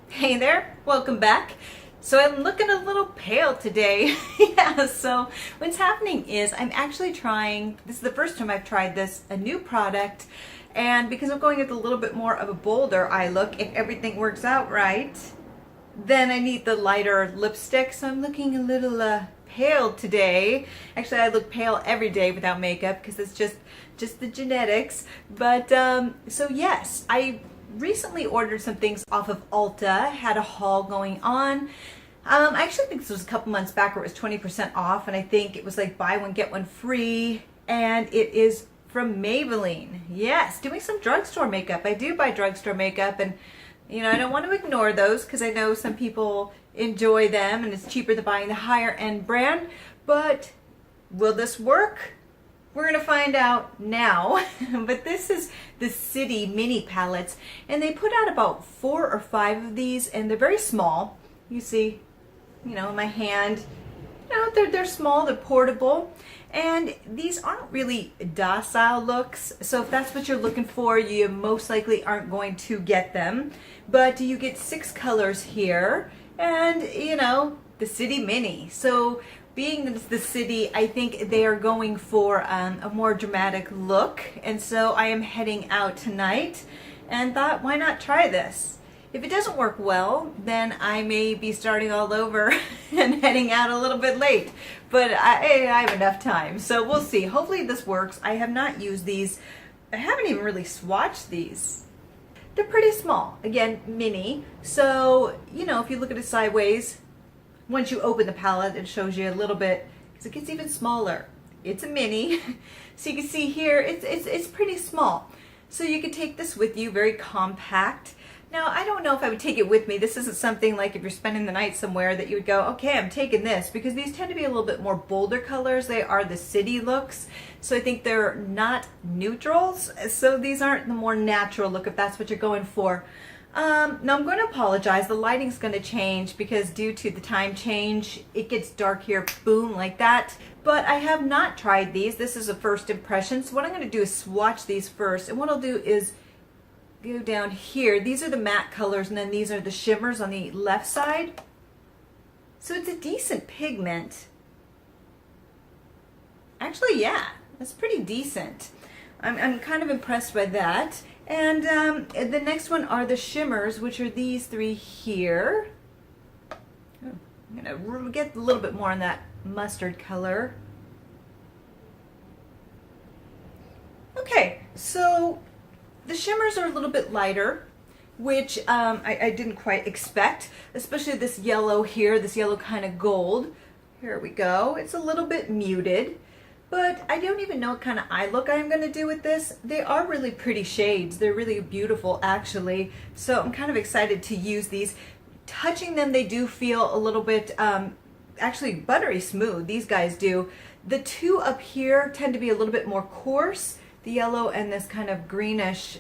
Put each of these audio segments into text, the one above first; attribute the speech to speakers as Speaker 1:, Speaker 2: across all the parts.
Speaker 1: Hey there, welcome back. So I'm looking a little pale today. Yeah, so what's happening is I'm actually trying, this is the first time I've tried this, a new product, and because I'm going with a little bit more of a bolder eye look, if everything works out right, then I need the lighter lipstick, so I'm looking a little pale today. Actually, I look pale every day without makeup because it's just the genetics. But so yes, I recently ordered some things off of Ulta, had a haul going on. I actually think this was a couple months back where it was 20% off, and I think it was like buy one get one free, and it is from Maybelline. Yes, doing some drugstore makeup. I do buy drugstore makeup, and you know, I don't want to ignore those because I know some people enjoy them and it's cheaper than buying the higher end brand, but will this work? We're going to find out now. But this is the City mini palettes, and they put out about 4 or 5 of these, and they're very small. You see, you know, in my hand, you know, they're small, they're portable, and these aren't really docile looks, so if that's what you're looking for, you most likely aren't going to get them. But you get 6 colors here, and you know, the City mini. So being the City, I think they are going for a more dramatic look, and so I am heading out tonight and thought, why not try this? If it doesn't work well, then I may be starting all over and heading out a little bit late. But I have enough time, so we'll see. Hopefully this works. I have not used these. I haven't even really swatched these. They're pretty small. Again, mini. So, you know, if you look at it sideways, once you open the palette, it shows you a little bit, because it gets even smaller. It's a mini. So you can see here, it's pretty small. So you could take this with you, very compact. Now, I don't know if I would take it with me. This isn't something like if you're spending the night somewhere that you would go, okay, I'm taking this, because these tend to be a little bit more bolder colors. They are the City looks, so I think they're not neutrals, so these aren't the more natural look if that's what you're going for. Now I'm going to apologize. The lighting's going to change because due to the time change, it gets dark here, boom, like that. But I have not tried these. This is a first impression, so what I'm going to do is swatch these first, and what I'll do is go down here. These are the matte colors, and then these are the shimmers on the left side. So it's a decent pigment. Actually, yeah, that's pretty decent. I'm kind of impressed by that. And the next one are the shimmers, which are these 3 here. Oh, I'm gonna get a little bit more on that mustard color. Okay, so the shimmers are a little bit lighter, which I didn't quite expect, especially this yellow here, this yellow kind of gold. Here we go. It's a little bit muted, but I don't even know what kind of eye look I'm going to do with this. They are really pretty shades. They're really beautiful, actually, so I'm kind of excited to use these. Touching them, they do feel a little bit, actually buttery smooth. These guys do. The 2 up here tend to be a little bit more coarse, the yellow and this kind of greenish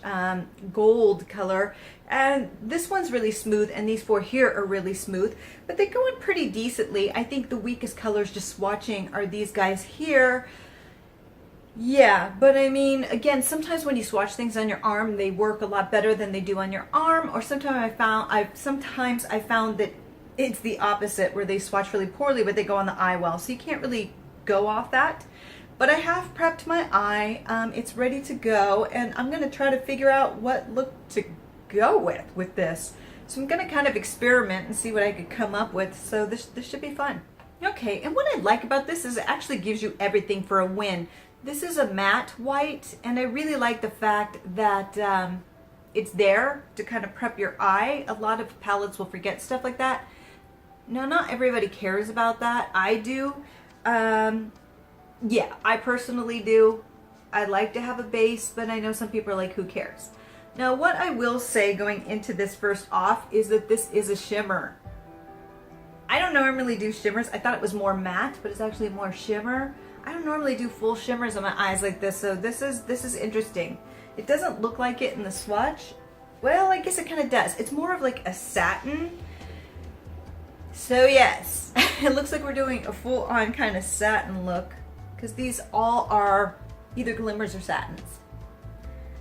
Speaker 1: gold color, and this one's really smooth, and these 4 here are really smooth, but they go in pretty decently. I think the weakest colors just swatching are these guys here. Yeah, but I mean, again, sometimes when you swatch things on your arm, they work a lot better than they do on your arm, or sometimes I found that it's the opposite, where they swatch really poorly but they go on the eye well, so you can't really go off that. But I have prepped my eye. It's ready to go, and I'm going to try to figure out what look to go with this. So I'm going to kind of experiment and see what I could come up with. So this should be fun. Okay, and what I like about this is it actually gives you everything for a win. This is a matte white, and I really like the fact that it's there to kind of prep your eye. A lot of palettes will forget stuff like that. Now, not everybody cares about that. I do. Yeah, I personally do. I like to have a base, but I know some people are like, who cares? Now, what I will say going into this first off is that this is a shimmer. I don't normally do shimmers. I thought it was more matte, but it's actually more shimmer. I don't normally do full shimmers on my eyes like this, so this is interesting. It doesn't look like it in the swatch. Well, I guess it kind of does. It's more of like a satin. So yes, it looks like we're doing a full-on kind of satin look, because these all are either glimmers or satins.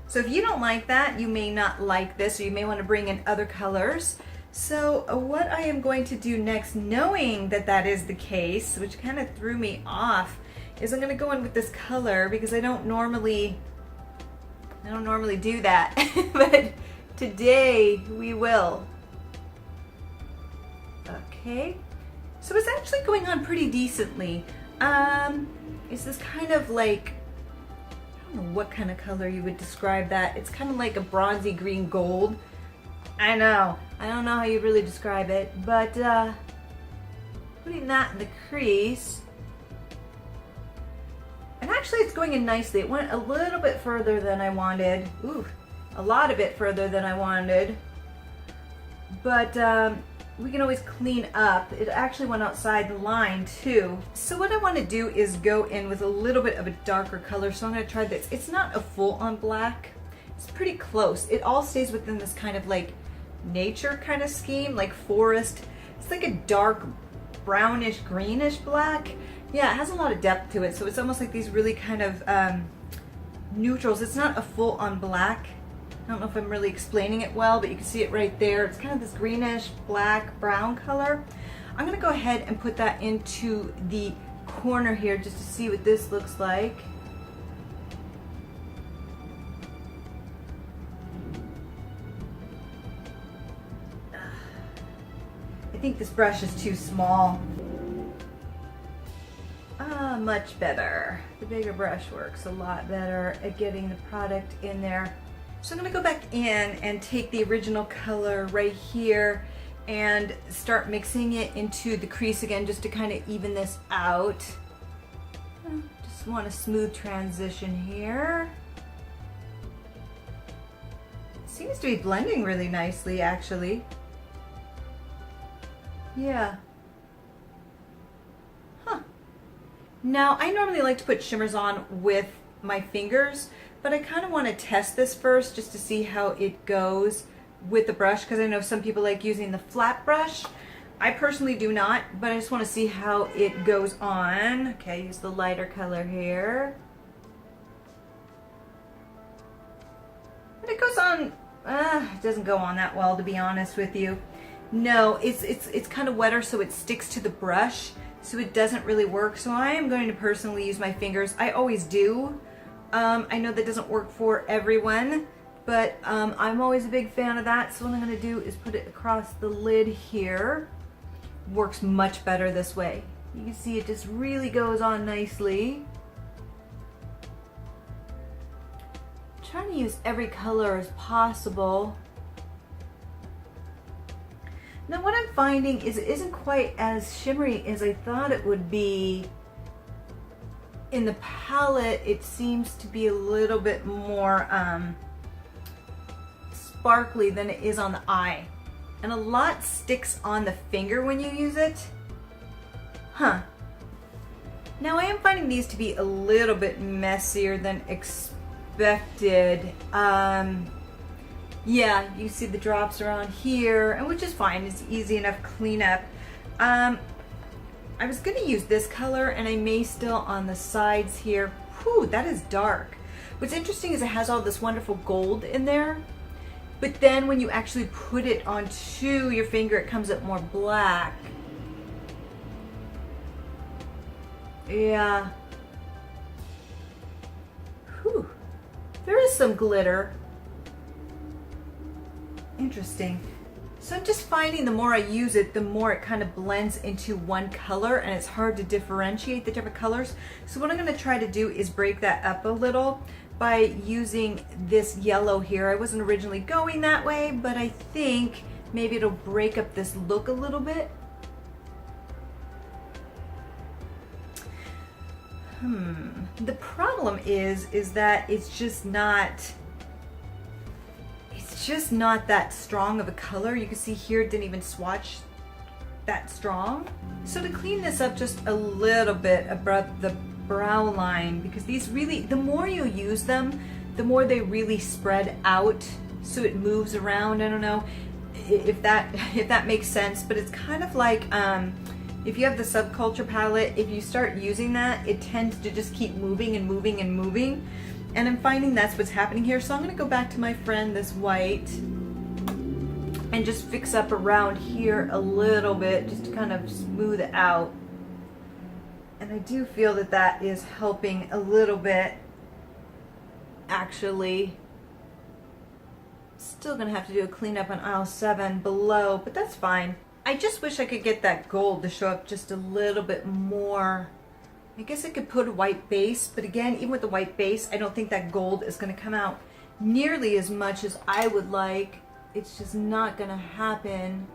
Speaker 1: So if you don't like that, you may not like this, or you may want to bring in other colors. So what I am going to do next, knowing that that is the case, which kind of threw me off, is I'm going to go in with this color because I don't normally do that, but today we will. Okay, so it's actually going on pretty decently. It's this kind of like, I don't know what kind of color you would describe that. It's kind of like a bronzy green gold. I don't know how you really describe it, but putting that in the crease. And actually it's going in nicely. It went a little bit further than I wanted. Ooh, a lot of it further than I wanted. But we can always clean up. It actually went outside the line too. So what I want to do is go in with a little bit of a darker color. So I'm going to try this. It's not a full on black. It's pretty close. It all stays within this kind of like nature kind of scheme, like forest. It's like a dark brownish greenish black. Yeah, it has a lot of depth to it, so it's almost like these really kind of neutrals. It's not a full on black. I don't know if I'm really explaining it well, but you can see it right there. It's kind of this greenish black brown color. I'm gonna go ahead and put that into the corner here just to see what this looks like. I think this brush is too small. Much better. The bigger brush works a lot better at getting the product in there. So I'm going to go back in and take the original color right here and start mixing it into the crease again just to kind of even this out. Just want a smooth transition here. It seems to be blending really nicely actually. Yeah. Huh. Now, I normally like to put shimmers on with my fingers, but I kind of want to test this first just to see how it goes with the brush, because I know some people like using the flat brush. I personally do not, but I just want to see how it goes on. Okay, use the lighter color here. But it goes on, it doesn't go on that well, to be honest with you. No, it's kind of wetter, so it sticks to the brush, so it doesn't really work. So I am going to personally use my fingers. I always do. I know that doesn't work for everyone, but I'm always a big fan of that. So what I'm going to do is put it across the lid here. Works much better this way. You can see it just really goes on nicely. I'm trying to use every color as possible. Now what I'm finding is it isn't quite as shimmery as I thought it would be. In the palette, it seems to be a little bit more sparkly than it is on the eye. And a lot sticks on the finger when you use it. Huh. Now I am finding these to be a little bit messier than expected. Yeah, you see the drops around here, and which is fine. It's easy enough cleanup. I was going to use this color, and I may still on the sides here. Whew, that is dark. What's interesting is it has all this wonderful gold in there, but then when you actually put it onto your finger, it comes up more black. Yeah. Whew. There is some glitter. Interesting. So I'm just finding the more I use it, the more it kind of blends into one color, and it's hard to differentiate the different colors. So what I'm going to try to do is break that up a little by using this yellow here. I wasn't originally going that way, but I think maybe it'll break up this look a little bit. The problem is that it's just not that strong of a color. You can see here it didn't even swatch that strong. So to clean this up just a little bit above the brow line, because these really, the more you use them, the more they really spread out, so it moves around. I don't know if that makes sense, but it's kind of like if you have the Subculture palette, if you start using that, it tends to just keep moving and moving and moving. And I'm finding that's what's happening here. So I'm going to go back to my friend, this white, and just fix up around here a little bit just to kind of smooth it out. And I do feel that that is helping a little bit, actually. Still gonna have to do a cleanup on aisle 7 below, but that's fine. I just wish I could get that gold to show up just a little bit more. I guess I could put a white base, but again, even with the white base, I don't think that gold is gonna come out nearly as much as I would like. It's just not gonna happen.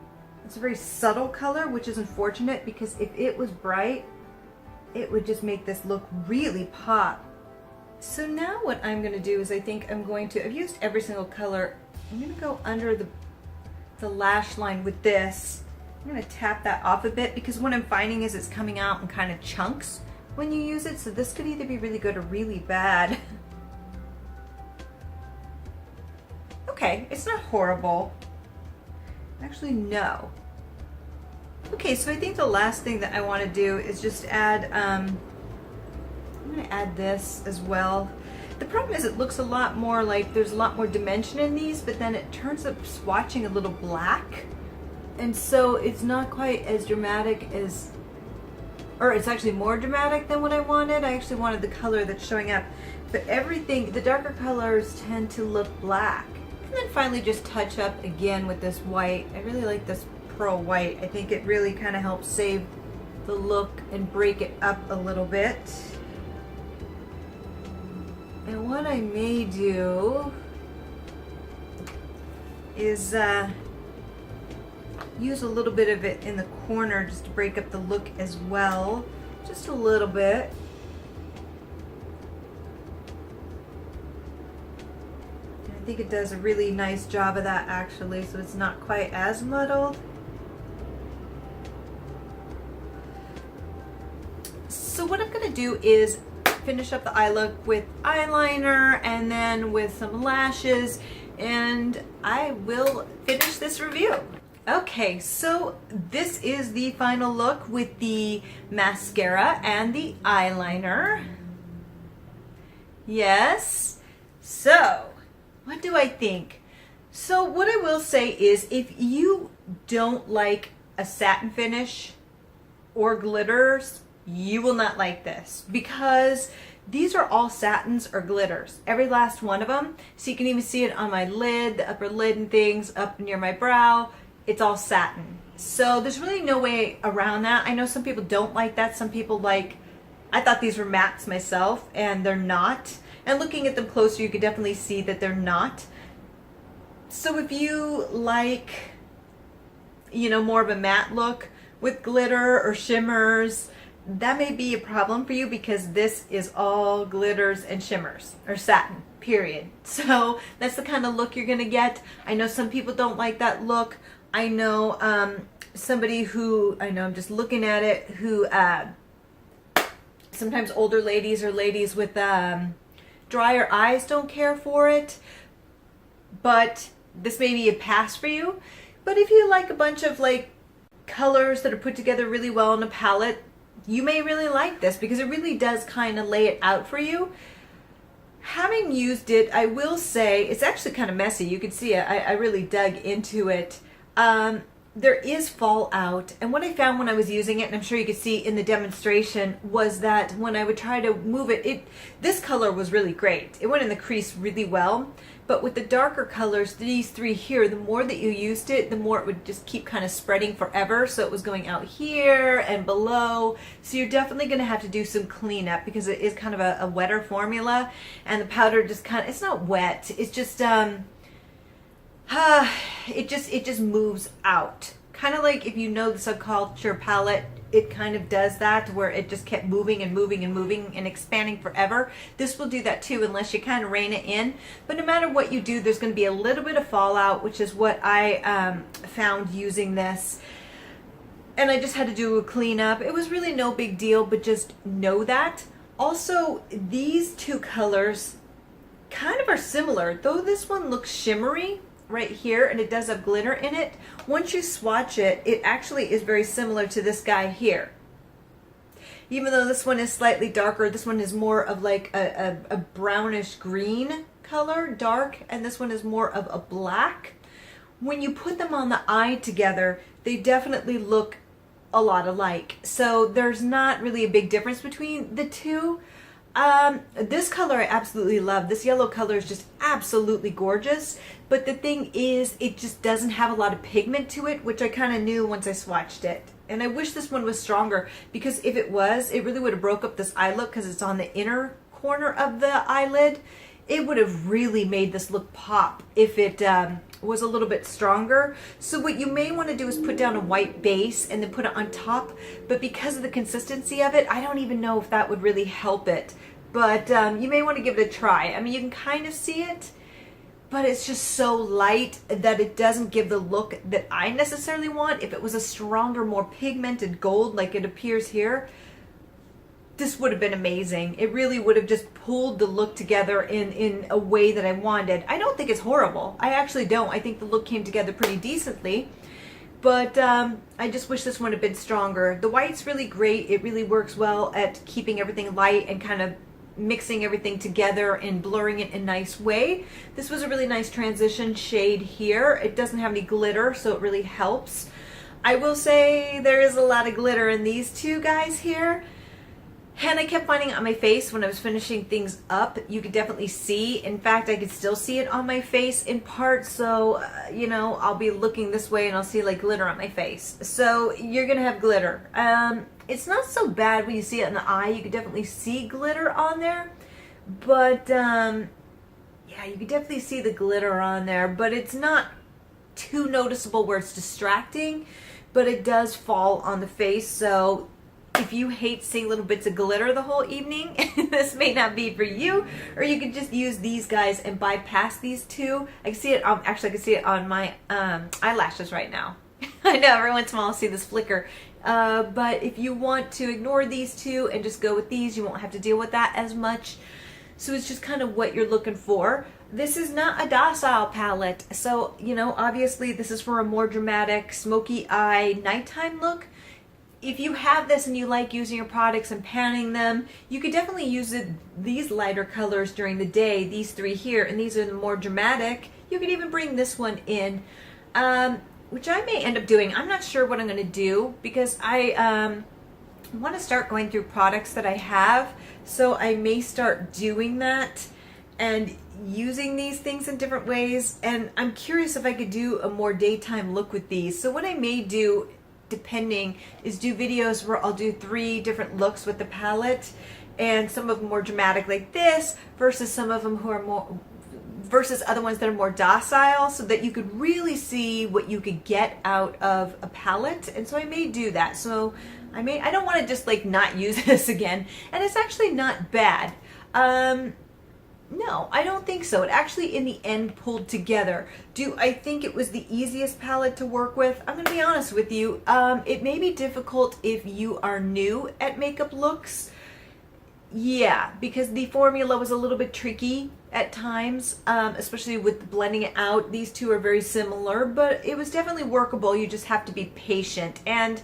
Speaker 1: It's a very subtle color, which is unfortunate because if it was bright, it would just make this look really pop. So now what I'm gonna do is I think I'm going to, I've used every single color. I'm gonna go under the lash line with this. I'm gonna tap that off a bit because what I'm finding is it's coming out in kind of chunks when you use it. So this could either be really good or really bad. Okay, it's not horrible. Actually, no. Okay, so I think the last thing that I want to do is just add, I'm going to add this as well. The problem is it looks a lot more like there's a lot more dimension in these, but then it turns up swatching a little black. And so it's not quite as dramatic as, or it's actually more dramatic than what I wanted. I actually wanted the color that's showing up. But everything, the darker colors tend to look black. And then finally just touch up again with this white. I really like this pearl white. I think it really kind of helps save the look and break it up a little bit. And what I may do is use a little bit of it in the corner just to break up the look as well. Just a little bit. I think it does a really nice job of that actually, so it's not quite as muddled. So what I'm going to do is finish up the eye look with eyeliner and then with some lashes, and I will finish this review. Okay, so this is the final look with the mascara and the eyeliner. Yes. So what do I think? So what I will say is if you don't like a satin finish or glitters, you will not like this because these are all satins or glitters. Every last one of them. So you can even see it on my lid, the upper lid and things, up near my brow. It's all satin. So there's really no way around that. I know some people don't like that. Some people like, I thought these were mattes myself and they're not. And looking at them closer, you could definitely see that they're not. So if you like, you know, more of a matte look with glitter or shimmers, that may be a problem for you because this is all glitters and shimmers or satin, period. So that's the kind of look you're gonna get. I know some people don't like that look. I know somebody who, I know I'm just looking at it, who sometimes older ladies or ladies with drier eyes don't care for it, but this may be a pass for you. But if you like a bunch of like colors that are put together really well in a palette, you may really like this because it really does kind of lay it out for you. Having used it, I will say it's actually kind of messy. You can see I really dug into it. There is fallout, and what I found when I was using it, and I'm sure you could see in the demonstration, was that when I would try to move it, this color was really great. It went in the crease really well, but with the darker colors, these three here, the more that you used it, the more it would just keep kind of spreading forever. So it was going out here and below. So you're definitely going to have to do some cleanup because it is kind of a wetter formula, and the powder just kind of, it's not wet, it's just it just moves out. Kind of like if you know the Subculture palette, it kind of does that where it just kept moving and moving and moving and expanding forever. This will do that too unless you kind of rein it in. But no matter what you do, there's going to be a little bit of fallout, which is what I found using this. And I just had to do a cleanup. It was really no big deal, but just know that. Also, these two colors kind of are similar, though this one looks shimmery right here and it does have glitter in it. Once you swatch it, it actually is very similar to this guy here. Even though this one is slightly darker, this one is more of like a brownish green color, dark, and this one is more of a black. when you put them on the eye together, they definitely look a lot alike. So there's not really a big difference between the two. This color I absolutely love. This yellow color is just absolutely gorgeous. But the thing is, it just doesn't have a lot of pigment to it, which I kind of knew once I swatched it. And I wish this one was stronger, because if it was, it really would have broke up this eye look because it's on the inner corner of the eyelid. It would have really made this look pop if it was a little bit stronger. So what you may want to do is put down a white base and then put it on top. But because of the consistency of it, I don't even know if that would really help it. But you may want to give it a try. I mean, you can kind of see it, but it's just so light that it doesn't give the look that I necessarily want. If it was a stronger, more pigmented gold like it appears here, this would have been amazing. It really would have just pulled the look together in a way that I wanted. I don't think it's horrible. I actually don't. I think the look came together pretty decently. But I just wish this one had been stronger. The white's really great. It really works well at keeping everything light and kind of mixing everything together and blurring it in a nice way. This was a really nice transition shade here. It doesn't have any glitter, so it really helps. I will say there is a lot of glitter in these two guys here. And I kept finding it on my face when I was finishing things up. You could definitely see. In fact, I could still see it on my face in part. So, you know, I'll be looking this way and I'll see like glitter on my face. So you're going to have glitter. It's not so bad when you see it in the eye. You could definitely see glitter on there. But, yeah, you could definitely see the glitter on there. But it's not too noticeable where it's distracting. But it does fall on the face. So if you hate seeing little bits of glitter the whole evening, this may not be for you. Or you could just use these guys and bypass these two. I can see it, actually I can see it on my eyelashes right now. I know every once in a while I'll see this flicker. But if you want to ignore these two and just go with these, you won't have to deal with that as much. So it's just kind of what you're looking for. This is not a docile palette. So, you know, obviously this is for a more dramatic, smoky eye, nighttime look. If you have this and you like using your products and panning them, you could definitely use these lighter colors during the day, these three here, and these are the more dramatic. You could even bring this one in, which I may end up doing. I'm not sure what I'm going to do because I want to start going through products that I have, so I may start doing that and using these things in different ways, and I'm curious if I could do a more daytime look with these. So what I may do, depending, is do videos where I'll do 3 different looks with the palette, and some of them more dramatic like this versus some of them who are more, versus other ones that are more docile, so that you could really see what you could get out of a palette. And so I may do that. So I don't want to just like not use this again, and it's actually not bad. No, I don't think so. It actually, in the end, pulled together. Do I think it was the easiest palette to work with? I'm going to be honest with you. It may be difficult if you are new at makeup looks. Yeah, because the formula was a little bit tricky at times, especially with blending it out. These two are very similar, but it was definitely workable. You just have to be patient. And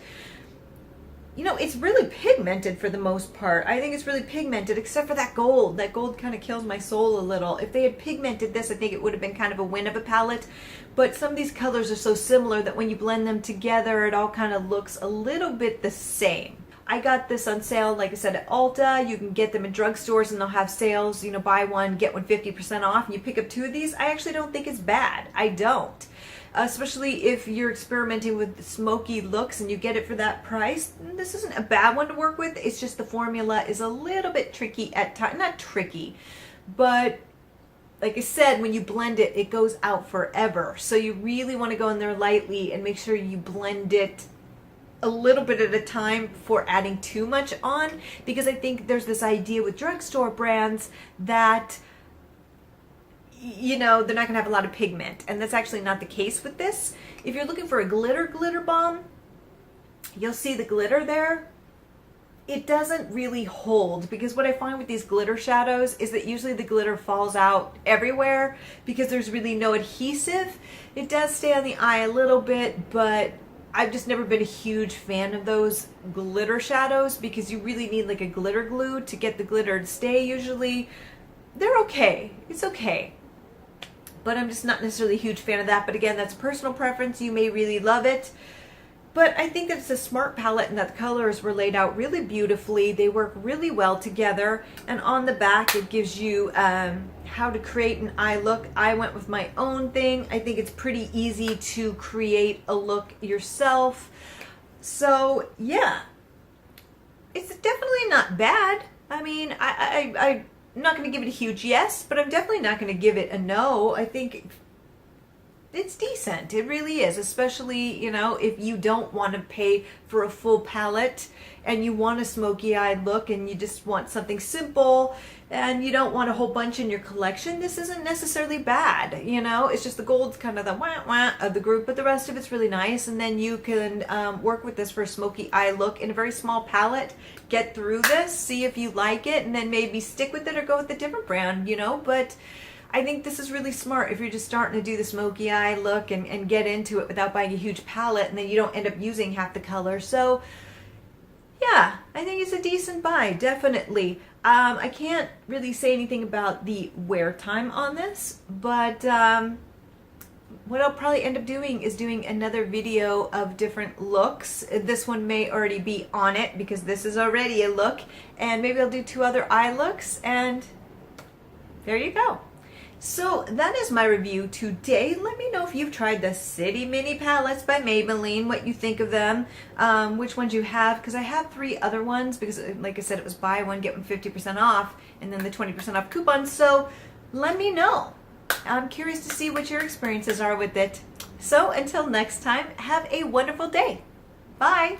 Speaker 1: you know, it's really pigmented for the most part. I think it's really pigmented, except for that gold. That gold kind of kills my soul a little. If they had pigmented this, I think it would have been kind of a win of a palette. But some of these colors are so similar that when you blend them together, it all kind of looks a little bit the same. I got this on sale, like I said, at Ulta. You can get them in drugstores and they'll have sales, you know, buy one, get one 50% off, and you pick up 2 of these. I actually don't think it's bad. I don't. Especially if you're experimenting with smoky looks and you get it for that price. This isn't a bad one to work with. It's just the formula is a little bit tricky at times. Not tricky, but like I said, when you blend it, it goes out forever. So you really want to go in there lightly and make sure you blend it a little bit at a time before adding too much on, because I think there's this idea with drugstore brands that, you know, they're not going to have a lot of pigment, and that's actually not the case with this. If you're looking for a glitter bomb, you'll see the glitter there. It doesn't really hold, because what I find with these glitter shadows is that usually the glitter falls out everywhere because there's really no adhesive. It does stay on the eye a little bit, but I've just never been a huge fan of those glitter shadows because you really need like a glitter glue to get the glitter to stay usually. They're okay. It's okay. but I'm just not necessarily a huge fan of that. But again, that's personal preference. You may really love it. But I think that it's a smart palette and that the colors were laid out really beautifully. They work really well together. And on the back, it gives you how to create an eye look. I went with my own thing. I think it's pretty easy to create a look yourself. So yeah, it's definitely not bad. I mean, I'm not going to give it a huge yes, but I'm definitely not going to give it a no. I think it's decent. It really is, especially, you know, if you don't want to pay for a full palette and you want a smoky-eyed look and you just want something simple and you don't want a whole bunch in your collection. This isn't necessarily bad, you know. It's just the gold's kind of the wah-wah of the group, but the rest of it's really nice. And then you can work with this for a smoky eye look in a very small palette. Get through this, see if you like it, and then maybe stick with it or go with a different brand, you know. But I think this is really smart if you're just starting to do the smoky eye look and get into it without buying a huge palette, and then you don't end up using half the color. So yeah, I think it's a decent buy, definitely. I can't really say anything about the wear time on this, but what I'll probably end up doing is doing another video of different looks. This one may already be on it because this is already a look, and maybe I'll do 2 other eye looks, and there you go. So that is my review today. Let me know if you've tried the City Mini palettes by Maybelline, what you think of them, which ones you have, because I have 3 other ones, because like I said, it was buy one, get one 50% off, and then the 20% off coupon. So let me know. I'm curious to see what your experiences are with it. So until next time, have a wonderful day. Bye.